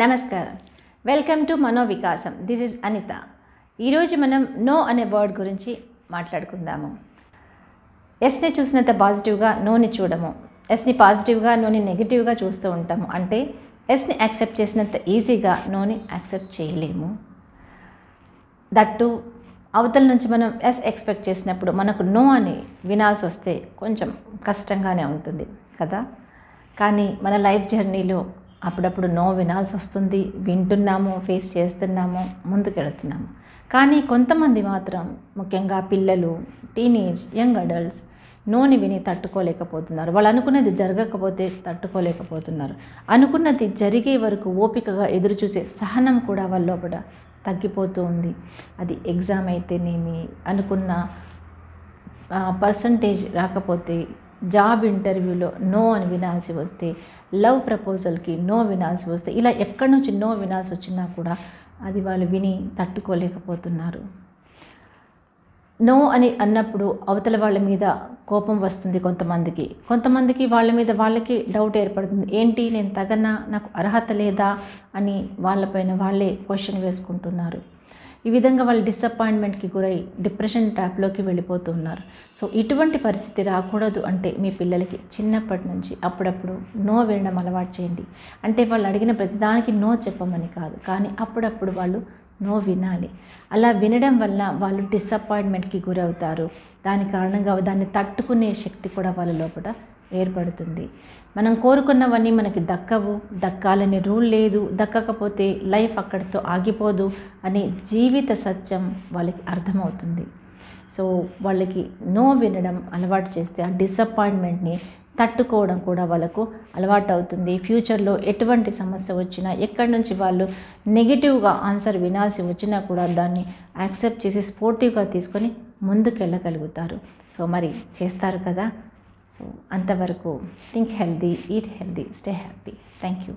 నమస్కారం. Welcome to మనో వికాసం. This is Anitha. ఈరోజు మనం నో అనే వర్డ్ గురించి మాట్లాడుకుందాము. ఎస్ని చూసినంత పాజిటివ్గా నోని చూడము, ఎస్ని పాజిటివ్గా నోని నెగిటివ్గా చూస్తూ ఉంటాము. అంటే ఎస్ని యాక్సెప్ట్ చేసినంత ఈజీగా నోని యాక్సెప్ట్ చేయలేము. దట్టు అవతల నుంచి మనం ఎస్ ఎక్స్పెక్ట్ చేసినప్పుడు మనకు నో అని వినాల్సి వస్తే కొంచెం కష్టంగానే ఉంటుంది కదా. కానీ మన లైఫ్ జర్నీలో అప్పుడప్పుడు నో వినాల్సి వస్తుంది, వింటున్నాము, ఫేస్ చేస్తున్నాము, ముందుకెడుతున్నాము. కానీ కొంతమంది మాత్రం, ముఖ్యంగా పిల్లలు, టీనేజ్, యంగ్ అడల్ట్స్ నోని విని తట్టుకోలేకపోతున్నారు. వాళ్ళు అనుకున్నది జరగకపోతే తట్టుకోలేకపోతున్నారు. అనుకున్నది జరిగే వరకు ఓపికగా ఎదురు చూసే సహనం కూడా వాళ్ళ లోపల తగ్గిపోతూ ఉంది. అది ఎగ్జామ్ అయితేనేమి, అనుకున్న పర్సంటేజ్ రాకపోతే, జాబ్ ఇంటర్వ్యూలో నో అని వినాల్సి వస్తే, లవ్ ప్రపోజల్కి నో వినాల్సి వస్తే, ఇలా ఎక్కడి నుంచి నో వినాల్సి వచ్చినా కూడా అది వాళ్ళు విని తట్టుకోలేకపోతున్నారు. నో అని అన్నప్పుడు అవతల వాళ్ళ మీద కోపం వస్తుంది కొంతమందికి వాళ్ళ మీద వాళ్ళకి డౌట్ ఏర్పడుతుంది. ఏంటి, నేను తగనా, నాకు అర్హత లేదా అని వాళ్ళపైన వాళ్ళే క్వశ్చన్ వేసుకుంటున్నారు. ఈ విధంగా వాళ్ళు డిసప్పాయింట్మెంట్కి గురై డిప్రెషన్ ట్రాప్లోకి వెళ్ళిపోతున్నారు. సో ఇటువంటి పరిస్థితి రాకూడదు అంటే మీ పిల్లలకి చిన్నప్పటి నుంచి అప్పుడప్పుడు నో వినడం అలవాటు చేయండి. అంటే వాళ్ళు అడిగిన ప్రతిదానికి నో చెప్పమని కాదు, కానీ అప్పుడప్పుడు వాళ్ళు నో వినాలి. అలా వినడం వల్ల వాళ్ళు డిసప్పాయింట్మెంట్కి గురవుతారు. దాని కారణంగా దాన్ని తట్టుకునే శక్తి కూడా వాళ్ళ లోపల ఏర్పడుతుంది. మనం కోరుకున్నవన్నీ మనకి దక్కాలని రూల్ లేదు, దక్కకపోతే లైఫ్ అక్కడితో ఆగిపోదు అనే జీవిత సత్యం వాళ్ళకి అర్థమవుతుంది. సో వాళ్ళకి నో వినడం అలవాటు చేస్తే ఆ డిసప్పాయింట్మెంట్ని తట్టుకోవడం కూడా వాళ్ళకు అలవాటు అవుతుంది. ఫ్యూచర్లో ఎటువంటి సమస్య వచ్చినా, ఎక్కడి నుంచి వాళ్ళు నెగిటివ్గా ఆన్సర్ వినాల్సి వచ్చినా కూడా దాన్ని యాక్సెప్ట్ చేసి స్పోర్టివ్గా తీసుకొని ముందుకెళ్ళగలుగుతారు. సో మరి చేస్తారు కదా. సో అంతవరకు think healthy, eat healthy, stay happy. Thank you.